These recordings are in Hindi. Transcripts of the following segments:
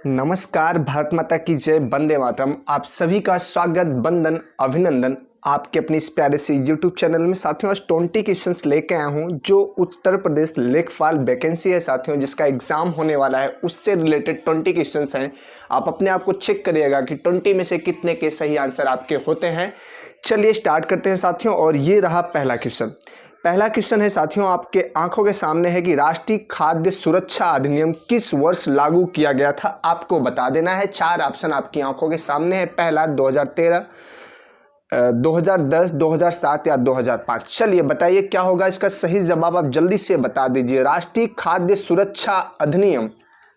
नमस्कार, भारत माता की जय, वंदे मातरम। आप सभी का स्वागत, वंदन, अभिनंदन आपके अपनी इस प्यारे से यूट्यूब चैनल में। साथियों, आज 20 क्वेश्चंस लेके आया हूं जो उत्तर प्रदेश लेखपाल वैकेंसी है साथियों, जिसका एग्जाम होने वाला है, उससे रिलेटेड 20 क्वेश्चंस हैं। आप अपने आप को चेक करिएगा कि 20 में से कितने के सही आंसर आपके होते हैं। चलिए स्टार्ट करते हैं साथियों। और ये रहा पहला क्वेश्चन है साथियों, आपके आंखों के सामने है कि राष्ट्रीय खाद्य सुरक्षा अधिनियम किस वर्ष लागू किया गया था। आपको बता देना है। 4 ऑप्शन आपकी आंखों के सामने है। पहला 2013, 2010, 2007 या 2005। चलिए बताइए क्या होगा इसका सही जवाब। आप जल्दी से बता दीजिए। राष्ट्रीय खाद्य सुरक्षा अधिनियम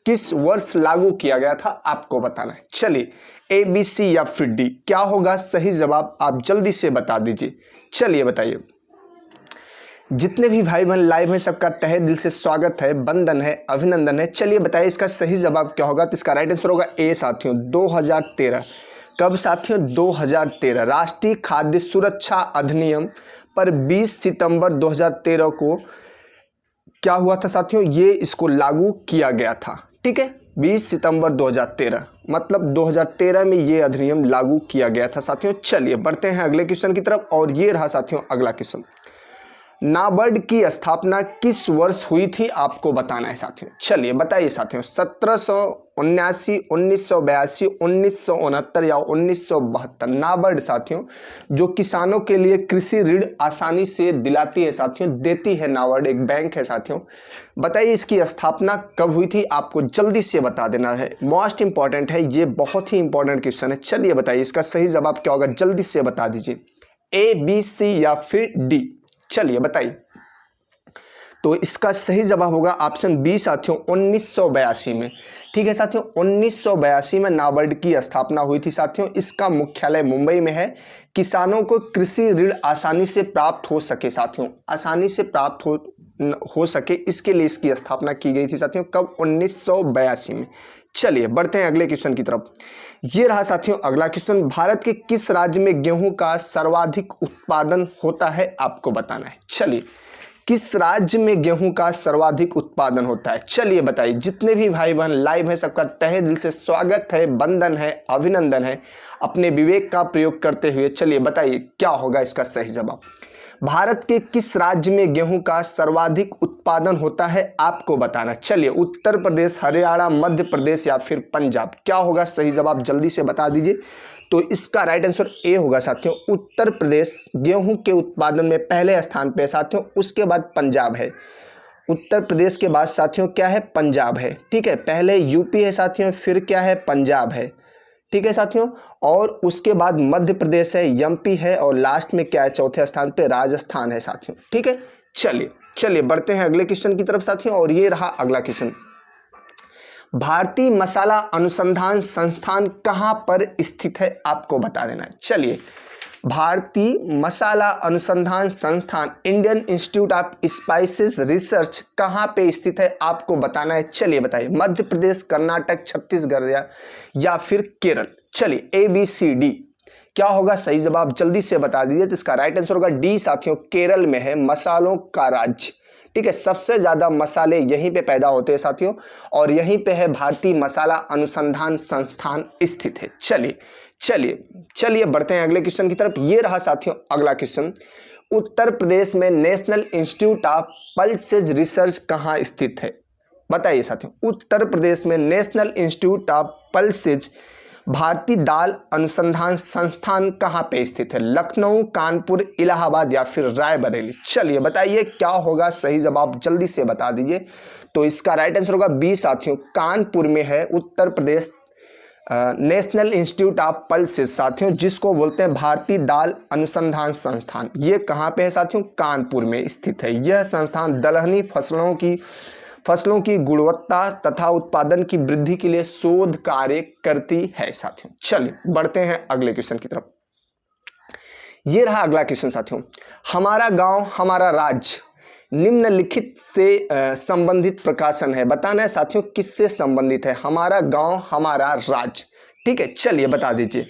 किस वर्ष लागू किया गया था, आपको बताना है। चलिए ए, बी, सी या फिर डी, क्या होगा सही जवाब, आप जल्दी से बता दीजिए। चलिए बताइए। जितने भी भाई बहन लाइव हैं सबका तहे दिल से स्वागत है, वंदन है, अभिनंदन है। चलिए बताइए इसका सही जवाब क्या होगा। तो इसका राइट आंसर होगा ए साथियों, 2013। कब साथियों? 2013। राष्ट्रीय खाद्य सुरक्षा अधिनियम पर 20 सितंबर 2013 को क्या हुआ था साथियों? ये इसको लागू किया गया था। ठीक है, 20 सितंबर 2013, मतलब 2013 में ये अधिनियम लागू किया गया था साथियों। चलिए बढ़ते हैं अगले क्वेश्चन की तरफ। और ये रहा साथियों अगला क्वेश्चन। नाबार्ड की स्थापना किस वर्ष हुई थी, आपको बताना है साथियों। चलिए बताइए साथियों। 1779, 1982, 1969 या 1972। नाबार्ड साथियों जो किसानों के लिए कृषि ऋण आसानी से दिलाती है साथियों, देती है। नाबार्ड एक बैंक है साथियों। बताइए इसकी स्थापना कब हुई थी, आपको जल्दी से बता देना है। मोस्ट इंपॉर्टेंट है ये, बहुत ही इंपॉर्टेंट क्वेश्चन है। चलिए बताइए इसका सही जवाब क्या होगा, जल्दी से बता दीजिए। ए, बी, सी या फिर डी। चलिए बताइए। तो इसका सही जवाब होगा ऑप्शन बी साथियों, 1982 में। ठीक है साथियों, 1982 में नाबार्ड की स्थापना हुई थी साथियों। इसका मुख्यालय मुंबई में है। किसानों को कृषि ऋण आसानी से प्राप्त हो सके साथियों, आसानी से प्राप्त हो सके, इसके लिए इसकी स्थापना की गई थी साथियों। कब? 1982 में। चलिए बढ़ते हैं अगले क्वेश्चन की तरफ। ये रहा साथियों अगला क्वेश्चन। भारत के किस राज्य में गेहूं का सर्वाधिक उत्पादन होता है, आपको बताना है। चलिए किस राज्य में गेहूं का सर्वाधिक उत्पादन होता है, चलिए बताइए। जितने भी भाई बहन लाइव हैं सबका तहे दिल से स्वागत है, वंदन है, अभिनंदन है अपने विवेक का प्रयोग करते हुए। चलिए बताइए क्या होगा इसका सही जवाब। भारत के किस राज्य में गेहूं का सर्वाधिक उत्पादन होता है, आपको बताना। चलिए उत्तर प्रदेश, हरियाणा, मध्य प्रदेश या फिर पंजाब, क्या होगा सही जवाब, जल्दी से बता दीजिए। तो इसका राइट आंसर ए होगा साथियों, उत्तर प्रदेश गेहूं के उत्पादन में पहले स्थान पे है साथियों। उसके बाद पंजाब है। उत्तर प्रदेश के बाद साथियों क्या है? पंजाब है। ठीक है, पहले यूपी है साथियों, फिर क्या है? पंजाब है। ठीक है साथियों, और उसके बाद मध्य प्रदेश है, एमपी है, और लास्ट में क्या है? चौथे स्थान पे राजस्थान है साथियों। ठीक है, चलिए बढ़ते हैं अगले क्वेश्चन की तरफ साथियों। और ये रहा अगला क्वेश्चन। भारतीय मसाला अनुसंधान संस्थान कहां पर स्थित है, आपको बता देना है। चलिए भारतीय मसाला अनुसंधान संस्थान, Indian institute of spices research कहां पे स्थित है, आपको बताना है। चलिए बताइए। मध्य प्रदेश, कर्नाटक, छत्तीसगढ़ या फिर केरल। चलिए ए, बी, सी, डी, क्या होगा सही जवाब, जल्दी से बता दीजिए। तो इसका राइट आंसर होगा डी साथियों, केरल में है, मसालों का राज्य। ठीक है, सबसे ज्यादा मसाले यहीं पे पैदा होते हैं साथियों, और यहीं पे है भारतीय मसाला अनुसंधान संस्थान स्थित है। चलिए बढ़ते हैं अगले क्वेश्चन की तरफ। ये रहा साथियों अगला क्वेश्चन। उत्तर प्रदेश में national institute of pulses research कहाँ स्थित है, बताइए साथियों। उत्तर प्रदेश में नेशनल इंस्टीट्यूट ऑफ पल्सेज भारतीय दाल अनुसंधान संस्थान कहाँ पे स्थित है? लखनऊ, कानपुर, इलाहाबाद या फिर रायबरेली। चलिए बताइए क्या होगा सही जवाब, जल्दी से बता दीजिए। तो इसका राइट आंसर होगा बी साथियों, कानपुर में है Uttar Pradesh national institute of pulses साथियों, जिसको बोलते हैं भारतीय दाल अनुसंधान संस्थान। ये कहाँ पे है साथियों? कानपुर में स्थित है। यह संस्थान दलहनी फसलों की गुणवत्ता तथा उत्पादन की वृद्धि के लिए शोध कार्य करती है साथियों। चलिए बढ़ते हैं अगले क्वेश्चन की तरफ। ये रहा अगला क्वेश्चन साथियों। हमारा गांव हमारा राज्य निम्नलिखित से संबंधित प्रकाशन है, बताना है साथियों किससे संबंधित है। हमारा गांव हमारा राज्य। ठीक है, चलिए बता दीजिए।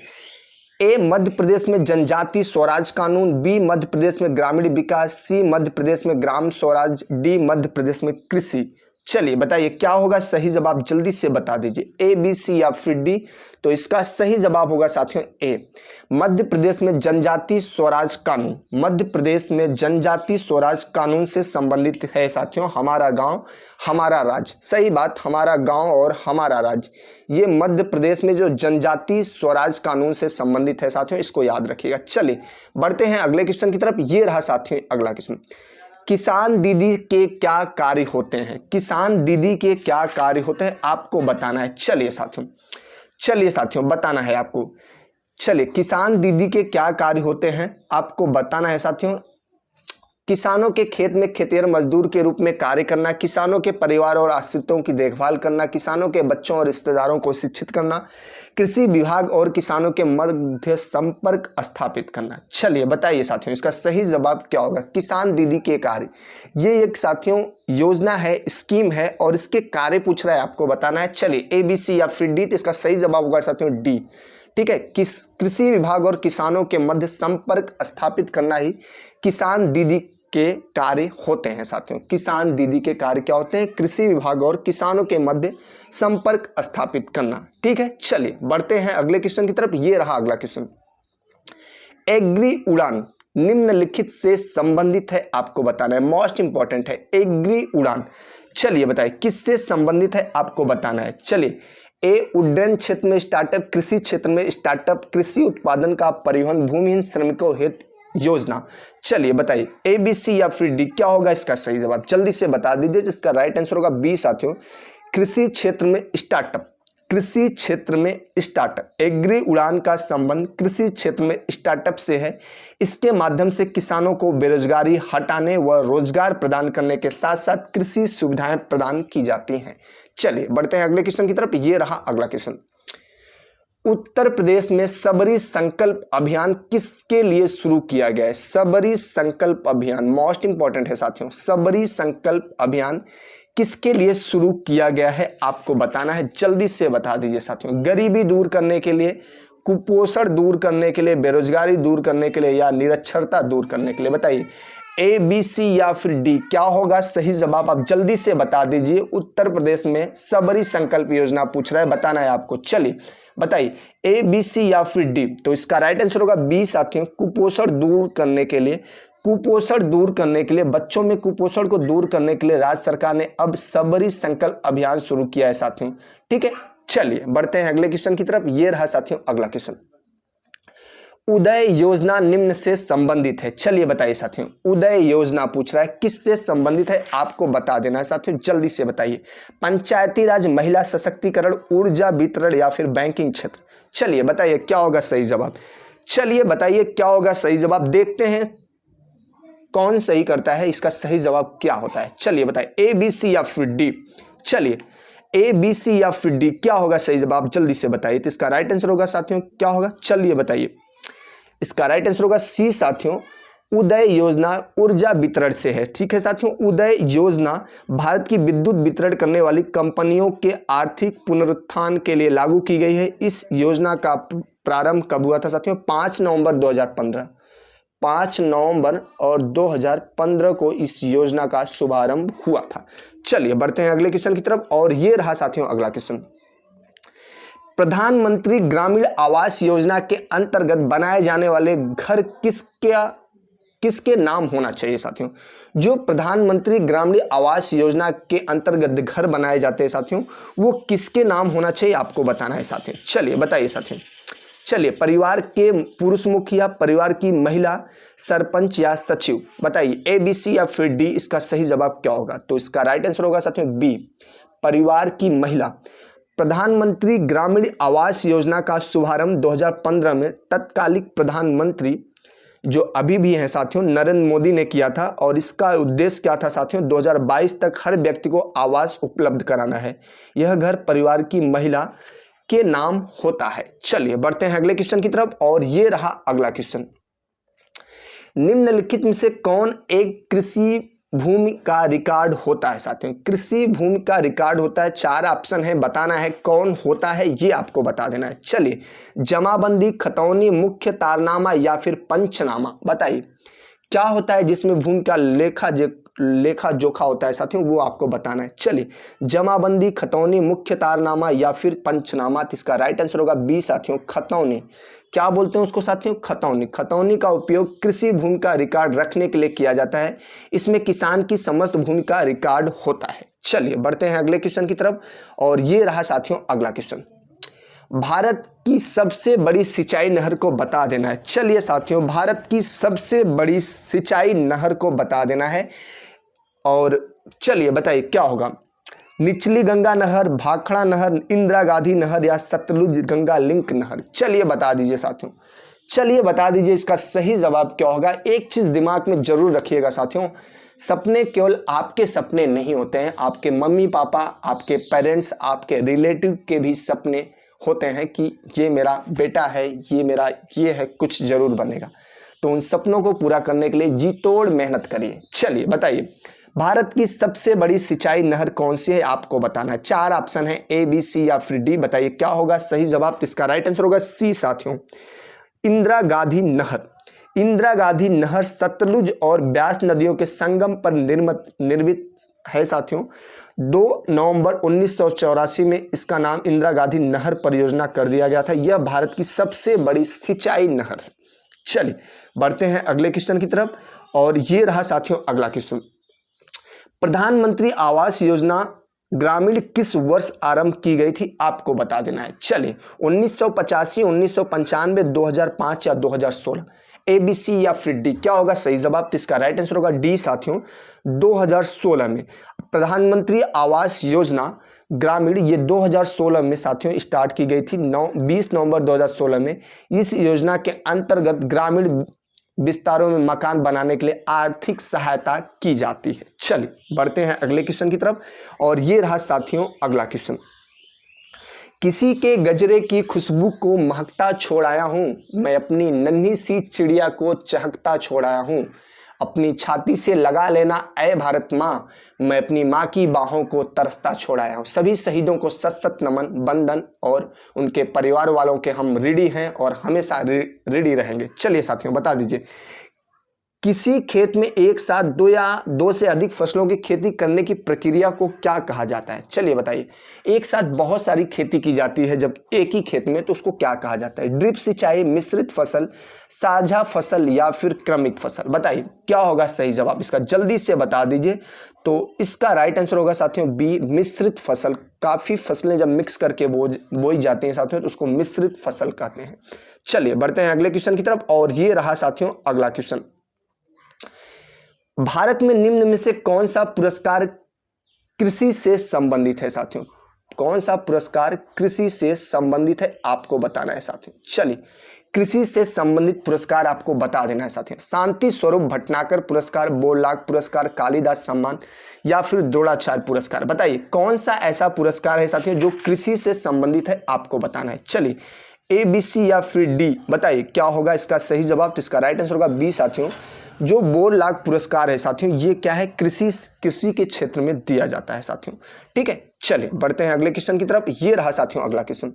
ए, मध्य प्रदेश में जनजाति स्वराज कानून, बी, मध्य प्रदेश में ग्रामीण विकास, सी, मध्य प्रदेश में ग्राम स्वराज, डी, मध्य प्रदेश में कृषि। चलिए बताइए क्या होगा सही जवाब, जल्दी से बता दीजिए, ए, बी, सी या फिर डी। तो इसका सही जवाब होगा साथियों ए, मध्य प्रदेश में जनजातीय स्वराज कानून। मध्य प्रदेश में जनजातीय स्वराज कानून से संबंधित है साथियों हमारा गांव हमारा राज्य। सही बात, हमारा गांव और हमारा राज्य, ये मध्य प्रदेश में जो जनजातीय स्वराज कानून से संबंधित है साथियों, इसको याद रखिएगा। चलिए बढ़ते हैं अगले क्वेश्चन की तरफ। ये रहा साथियों अगला क्वेश्चन, किसान दीदी के क्या कार्य होते हैं? किसान दीदी के क्या कार्य होते हैं आपको बताना है। चलिए साथियों बताना है आपको। चलिए, किसान दीदी के क्या कार्य होते हैं आपको बताना है साथियों। किसानों के खेत में खेतिहर मजदूर के रूप में कार्य करना, किसानों के परिवार और आश्रितों की देखभाल करना, किसानों के बच्चों और रिश्तेदारों को शिक्षित करना, कृषि विभाग और किसानों के मध्य संपर्क स्थापित करना। चलिए बताइए साथियों इसका सही जवाब क्या होगा। किसान दीदी के कार्य, ये एक साथियों योजना है, स्कीम है और इसके कार्य पूछ रहा है आपको बताना है। चलिए ए, बी, सी या फिर डी। तो इसका सही जवाब होगा साथियों डी। ठीक है, कृषि विभाग और किसानों के मध्य संपर्क स्थापित करना ही किसान दीदी के कार्य होते हैं साथियों। किसान दीदी के कार्य क्या होते हैं? कृषि विभाग और किसानों के मध्य संपर्क स्थापित करना। ठीक है, चलिए बढ़ते हैं अगले क्वेश्चन की तरफ। ये रहा अगला क्वेश्चन, एग्री उड़ान निम्नलिखित से संबंधित है आपको बताना है। मोस्ट इंपॉर्टेंट है एग्री उड़ान। चलिए बताइए किससे संबंधित है आपको बताना है। चलिए, ए, उड्डयन क्षेत्र में स्टार्टअप, कृषि क्षेत्र में स्टार्टअप, कृषि उत्पादन का परिवहन, भूमिहीन श्रमिकों हेतु योजना। चलिए बताइए ए, बी, सी या फिर डी, क्या होगा इसका सही जवाब, जल्दी से बता दीजिए। जिसका राइट आंसर होगा बी साथियों, कृषि क्षेत्र में स्टार्टअप। कृषि क्षेत्र में स्टार्टअप, एग्री उड़ान का संबंध कृषि क्षेत्र में स्टार्टअप से है। इसके माध्यम से किसानों को बेरोजगारी हटाने व रोजगार प्रदान करने के साथ साथ कृषि सुविधाएं प्रदान की जाती हैं। चलिए बढ़ते हैं अगले क्वेश्चन की तरफ। ये रहा अगला क्वेश्चन, उत्तर प्रदेश में सबरी संकल्प अभियान किसके लिए शुरू किया गया है? सबरी संकल्प अभियान मोस्ट इंपॉर्टेंट है साथियों। सबरी संकल्प अभियान किसके लिए शुरू किया गया है आपको बताना है, जल्दी से बता दीजिए साथियों। गरीबी दूर करने के लिए, कुपोषण दूर करने के लिए, बेरोजगारी दूर करने के लिए या निरक्षरता दूर करने के लिए? बताइए ए, बी, सी या फिर डी, क्या होगा सही जवाब, आप जल्दी से बता दीजिए। उत्तर प्रदेश में सबरी संकल्प योजना पूछ रहा है, बताना है आपको। चलिए बताइए ए, बी, सी या फिर डी। तो इसका राइट आंसर होगा बी साथियों, कुपोषण दूर करने के लिए। कुपोषण दूर करने के लिए, बच्चों में कुपोषण को दूर करने के लिए राज्य सरकार ने अब सबरी संकल्प अभियान शुरू किया है साथियों। ठीक है, चलिए बढ़ते हैं अगले क्वेश्चन की तरफ। ये रहा साथियों अगला क्वेश्चन, उदय योजना निम्न से संबंधित है। चलिए बताइए साथियों, उदय योजना पूछ रहा है किससे संबंधित है आपको बता देना है साथियों, जल्दी से बताइए। पंचायती राज, महिला सशक्तिकरण, ऊर्जा वितरण या फिर बैंकिंग क्षेत्र? चलिए बताइए क्या होगा सही जवाब। चलिए बताइए क्या होगा सही जवाब, देखते हैं कौन सही करता है, इसका सही जवाब क्या होता है। चलिए बताइए ए, बी, सी या फिर डी। चलिए ए, बी, सी या फिर डी, क्या होगा सही जवाब, जल्दी से बताइए। तो इसका राइट आंसर होगा साथियों क्या होगा, चलिए बताइए। इसका राइट आंसर होगा सी साथियों, उदय योजना ऊर्जा वितरण से है। ठीक है साथियों, उदय योजना भारत की विद्युत वितरण करने वाली कंपनियों के आर्थिक पुनरुत्थान के लिए लागू की गई है। इस योजना का प्रारंभ कब हुआ था साथियों? 5 नवंबर 2015। 5 नवंबर और 2015 को इस योजना का शुभारंभ हुआ था। चलिए बढ़ते हैं अगले क्वेश्चन की तरफ। और ये रहा साथियों अगला क्वेश्चन, प्रधानमंत्री ग्रामीण आवास योजना के अंतर्गत बनाए जाने वाले घर किसके नाम होना चाहिए साथियों? जो प्रधानमंत्री ग्रामीण आवास योजना के अंतर्गत घर बनाए जाते हैं साथियों, वो किसके नाम होना चाहिए आपको बताना है साथियों। चलिए बताइए साथियों। चलिए, परिवार के पुरुष मुखिया, परिवार की महिला, सरपंच या सचिव? बताइए ए, बी, सी या फिर डी, इसका सही जवाब क्या होगा। तो इसका राइट आंसर होगा साथियों बी, परिवार की महिला। प्रधानमंत्री ग्रामीण आवास योजना का शुभारंभ 2015 में तत्कालिक प्रधानमंत्री जो अभी भी हैं साथियों नरेंद्र मोदी ने किया था। और इसका उद्देश्य क्या था साथियों? 2022 तक हर व्यक्ति को आवास उपलब्ध कराना है। यह घर परिवार की महिला के नाम होता है। चलिए बढ़ते हैं अगले क्वेश्चन की तरफ। और ये रहा अगला क्वेश्चन, निम्नलिखित में से कौन एक कृषि भूमि का रिकॉर्ड होता है साथियों? कृषि भूमि का रिकॉर्ड होता है, 4 ऑप्शन है, बताना है कौन होता है, ये आपको बता देना है। चलिए, जमाबंदी, खतौनी, मुख्य तारनामा या फिर पंचनामा? बताइए क्या होता है जिसमें भूमि का लेखा लेखा जोखा होता है साथियों वो आपको बताना है। चलिए, जमाबंदी, खतौनी, मुख्य तारनामा या फिर पंचनामा, तो इसका राइट आंसर होगा बी साथियों, खतौनी। क्या बोलते हैं उसको साथियों? खतौनी। खतौनी का उपयोग कृषि भूमि का रिकॉर्ड रखने के लिए किया जाता है। इसमें किसान की समस्त भूमि का रिकॉर्ड होता है। चलिए बढ़ते हैं अगले क्वेश्चन की तरफ, और ये रहा साथियों अगला क्वेश्चन। भारत की सबसे बड़ी सिंचाई नहर को बता देना है। चलिए साथियों, भारत की सबसे बड़ी सिंचाई नहर को बता देना है, और चलिए बताइए क्या होगा? निचली गंगा नहर, भाखड़ा नहर, इंदिरा गांधी नहर या सतलुज गंगा लिंक नहर? चलिए बता दीजिए साथियों, चलिए बता दीजिए इसका सही जवाब क्या होगा। एक चीज दिमाग में जरूर रखिएगा साथियों, सपने केवल आपके सपने नहीं होते हैं, आपके मम्मी पापा, आपके पेरेंट्स, आपके रिलेटिव के भी सपने होते हैं कि ये मेरा बेटा है, ये मेरा ये है, कुछ जरूर बनेगा। तो उन सपनों को पूरा करने के लिए जी तोड़ मेहनत करिए। चलिए बताइए, भारत की सबसे बड़ी सिंचाई नहर कौन सी है आपको बताना है। 4 ऑप्शन है, ए, बी, सी या फिर डी। बताइए क्या होगा सही जवाब? तो इसका राइट आंसर होगा सी साथियों, इंदिरा गांधी नहर। इंदिरा गांधी नहर सतलुज और ब्यास नदियों के संगम पर निर्मित है साथियों। 2 नवंबर 1984 में इसका नाम इंदिरा गांधी नहर परियोजना कर दिया गया था। यह भारत की सबसे बड़ी सिंचाई नहर है। चलिए बढ़ते हैं अगले क्वेश्चन की तरफ, और ये रहा साथियों अगला क्वेश्चन। प्रधानमंत्री आवास योजना ग्रामीण किस वर्ष आरंभ की गई थी आपको बता देना है। चलिए, 1985, 1995, 2005 या 2016? ए, बी, सी या फिर डी? क्या होगा सही जवाब? तो इसका राइट आंसर होगा डी साथियों, 2016 में प्रधानमंत्री आवास योजना ग्रामीण ये 2016 में साथियों स्टार्ट की गई थी। 20 नवंबर 2016 में इस योजना के अंतर्गत ग्रामीण विस्तारों में मकान बनाने के लिए आर्थिक सहायता की जाती है। चलिए बढ़ते हैं अगले क्वेश्चन की तरफ, और ये रहा साथियों अगला क्वेश्चन। किसी के गजरे की खुशबू को महकता छोड़ाया हूं, मैं अपनी नन्ही सी चिड़िया को चहकता छोड़ाया हूं। अपनी छाती से लगा लेना ऐ भारत माँ, मैं अपनी माँ की बाहों को तरसता छोड़ाया हूं। सभी शहीदों को सत सत नमन, वंदन, और उनके परिवार वालों के हम ऋणी हैं और हमेशा ऋणी रहेंगे। चलिए साथियों बता दीजिए, किसी खेत में एक साथ 2 या 2 से अधिक फसलों की खेती करने की प्रक्रिया को क्या कहा जाता है? चलिए बताइए, एक साथ बहुत सारी खेती की जाती है जब एक ही खेत में, तो उसको क्या कहा जाता है? ड्रिप सिंचाई, मिश्रित फसल, साझा फसल या फिर क्रमिक फसल? बताइए क्या होगा सही जवाब इसका, जल्दी से बता दीजिए। तो इसका राइट आंसर होगा साथियों बी, मिश्रित फसल। काफी फसलें जब मिक्स करके बोई जाती हैं साथियों तो उसको मिश्रित फसल कहते हैं। चलिए बढ़ते हैं अगले क्वेश्चन की तरफ, और ये रहा साथियों अगला क्वेश्चन। भारत में निम्न में से कौन सा पुरस्कार कृषि से संबंधित है साथियों? कौन सा पुरस्कार कृषि से संबंधित है आपको बताना है साथियों। चलिए, कृषि से संबंधित पुरस्कार आपको बता देना है साथियों। शांति स्वरूप भटनागर पुरस्कार, बोरलाग पुरस्कार, कालिदास सम्मान या फिर द्रोणाचार्य पुरस्कार? बताइए कौन सा ऐसा पुरस्कार है साथियों जो कृषि से संबंधित है आपको बताना है। चलिए, ए, बी, सी या फिर डी? बताइए क्या होगा इसका सही जवाब। तो इसका राइट आंसर होगा बी साथियों, जो बोरलाग पुरस्कार है साथियों, ये क्या है, कृषि के क्षेत्र में दिया जाता है साथियों। ठीक है, चलिए बढ़ते हैं अगले क्वेश्चन की तरफ। ये रहा साथियों अगला क्वेश्चन।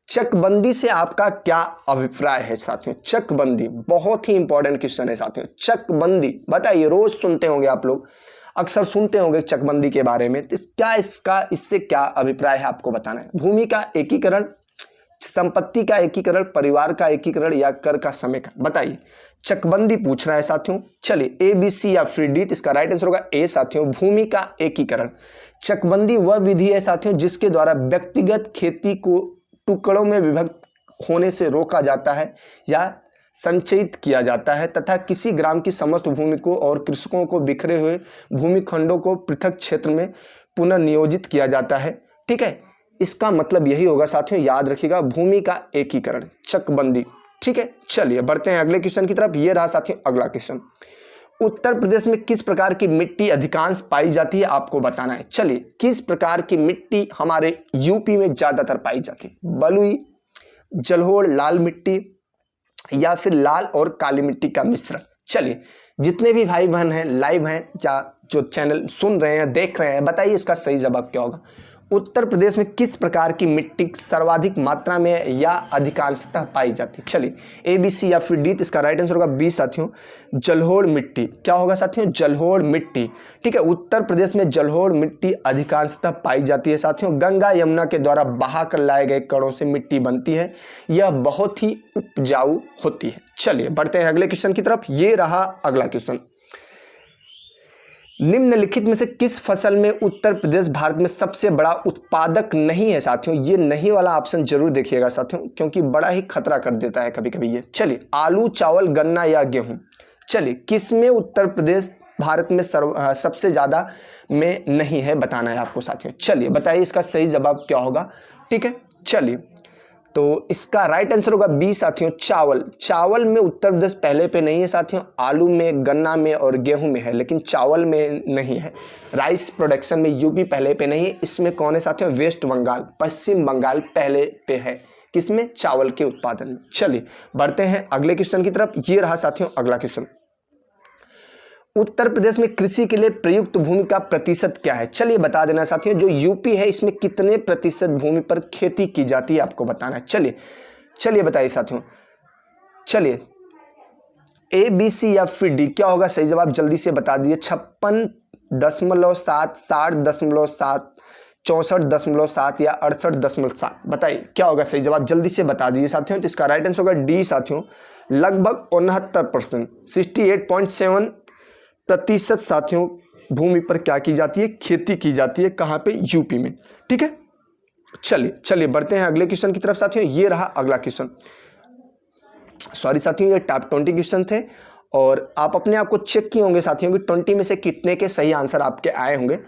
चकबंदी से आपका क्या अभिप्राय है साथियों? चकबंदी बहुत ही इंपॉर्टेंट क्वेश्चन है साथियों। चकबंदी बताइए, रोज सुनते होंगे आप लोग, अक्सर सुनते होंगे चकबंदी के बारे में, तो क्या इससे क्या अभिप्राय है आपको बताना है। भूमि का एकीकरण, संपत्ति का एकीकरण, परिवार का एकीकरण या कर का समेकन? बताइए, चकबंदी पूछ रहा है साथियों। चलिए, ए, बी, सी या फिर डी? इसका राइट आंसर होगा ए साथियों, भूमि का एकीकरण। चकबंदी वह विधि है साथियों जिसके द्वारा व्यक्तिगत खेती को टुकड़ों में विभक्त होने से रोका जाता है या संचयित किया जाता है, तथा किसी ग्राम की समस्त भूमि को और कृषकों को बिखरे हुए भूमि खंडों को पृथक क्षेत्र में पुनर्नियोजित किया जाता है। ठीक है, इसका मतलब यही होगा साथियों, याद रखिएगा, भूमि का एकीकरण, चकबंदी। ठीक है, चलिए बढ़ते हैं अगले क्वेश्चन की तरफ। ये रहा साथियों अगला क्वेश्चन। उत्तर प्रदेश में किस प्रकार की मिट्टी अधिकांश पाई जाती है आपको बताना है। चलिए, किस प्रकार की मिट्टी हमारे यूपी में ज्यादातर पाई जाती है? बलुई, जलोढ़, लाल मिट्टी या फिर लाल और काली मिट्टी का मिश्रण? चलिए, जितने भी भाई बहन हैं, लाइव हैं या जो चैनल सुन रहे हैं, देख रहे हैं, बताइए इसका सही जवाब क्या होगा। उत्तर प्रदेश में किस प्रकार की मिट्टी सर्वाधिक मात्रा में या अधिकांशतः पाई जाती है? चलिए ए, बी, सी या फिर डी। तो इसका राइट आंसर होगा बी साथियों, जलोढ़ मिट्टी। क्या होगा साथियों? जलोढ़ मिट्टी। ठीक है, उत्तर प्रदेश में जलोढ़ मिट्टी अधिकांशतः पाई जाती है साथियों। गंगा यमुना के द्वारा बहाकर लाए गए कणों से मिट्टी बनती है, यह बहुत ही उपजाऊ होती है। चलिए बढ़ते हैं अगले क्वेश्चन की तरफ। ये रहा अगला क्वेश्चन। निम्नलिखित में से किस फसल में उत्तर प्रदेश भारत में सबसे बड़ा उत्पादक नहीं है साथियों? ये नहीं वाला ऑप्शन जरूर देखिएगा साथियों, क्योंकि बड़ा ही खतरा कर देता है कभी कभी ये। चलिए, आलू, चावल, गन्ना या गेहूं। चलिए, किसमें उत्तर प्रदेश भारत में सबसे ज़्यादा में नहीं है बताना है आपको साथियों। चलिए बताइए इसका सही जवाब क्या होगा। ठीक है, चलिए तो इसका राइट आंसर होगा बी साथियों, चावल। चावल में उत्तर प्रदेश पहले पे नहीं है साथियों, आलू में, गन्ना में और गेहूं में है, लेकिन चावल में नहीं है। राइस प्रोडक्शन में यूपी पहले पे नहीं है। इसमें कौन है साथियों? वेस्ट बंगाल, पश्चिम बंगाल पहले पे है। किसमें? चावल के उत्पादन में। चलिए बढ़ते हैं अगले क्वेश्चन की तरफ। ये रहा साथियों अगला क्वेश्चन। उत्तर प्रदेश में कृषि के लिए प्रयुक्त भूमि का प्रतिशत क्या है? चलिए बता देना साथियों, जो यूपी है इसमें कितने प्रतिशत भूमि पर खेती की जाती है आपको बताना है। चलिए बताइए साथियों। चलिए ए, बी, सी या फिर डी, क्या होगा सही जवाब? जल्दी से बता दीजिए। 56.7, 60.7, 64.7 या 68.7। बताइए क्या होगा सही जवाब? जल्दी से बता दीजिए साथियों। तो इसका राइट आंसर होगा डी साथियों, लगभग 69%, 68.7% साथियों भूमि पर क्या की जाती है? खेती की जाती है। कहाँ पे? यूपी में। ठीक है, चलिए बढ़ते हैं अगले क्वेश्चन की तरफ साथियों। ये रहा अगला क्वेश्चन। सॉरी साथियों, ये टॉप 20 क्वेश्चन थे और आप अपने आप को चेक किए होंगे साथियों कि 20 में से कितने के सही आंसर आपके आए होंगे।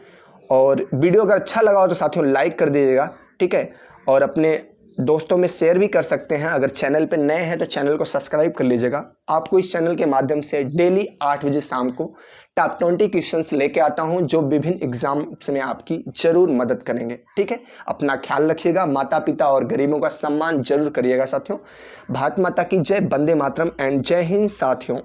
और वीडियो अगर अच्छा लगा हो तो साथियों लाइक कर दीजिएगा। ठीक है, और अपने दोस्तों में शेयर भी कर सकते हैं। अगर चैनल पे नए हैं तो चैनल को सब्सक्राइब कर लीजिएगा। आपको इस चैनल के माध्यम से डेली 8 बजे शाम को टॉप 20 क्वेश्चंस लेके आता हूं, जो विभिन्न एग्जाम्स में आपकी जरूर मदद करेंगे। ठीक है, अपना ख्याल रखिएगा, माता पिता और गरीबों का सम्मान जरूर करिएगा साथियों। भारत माता की जय, वंदे मातरम एंड जय हिंद साथियों।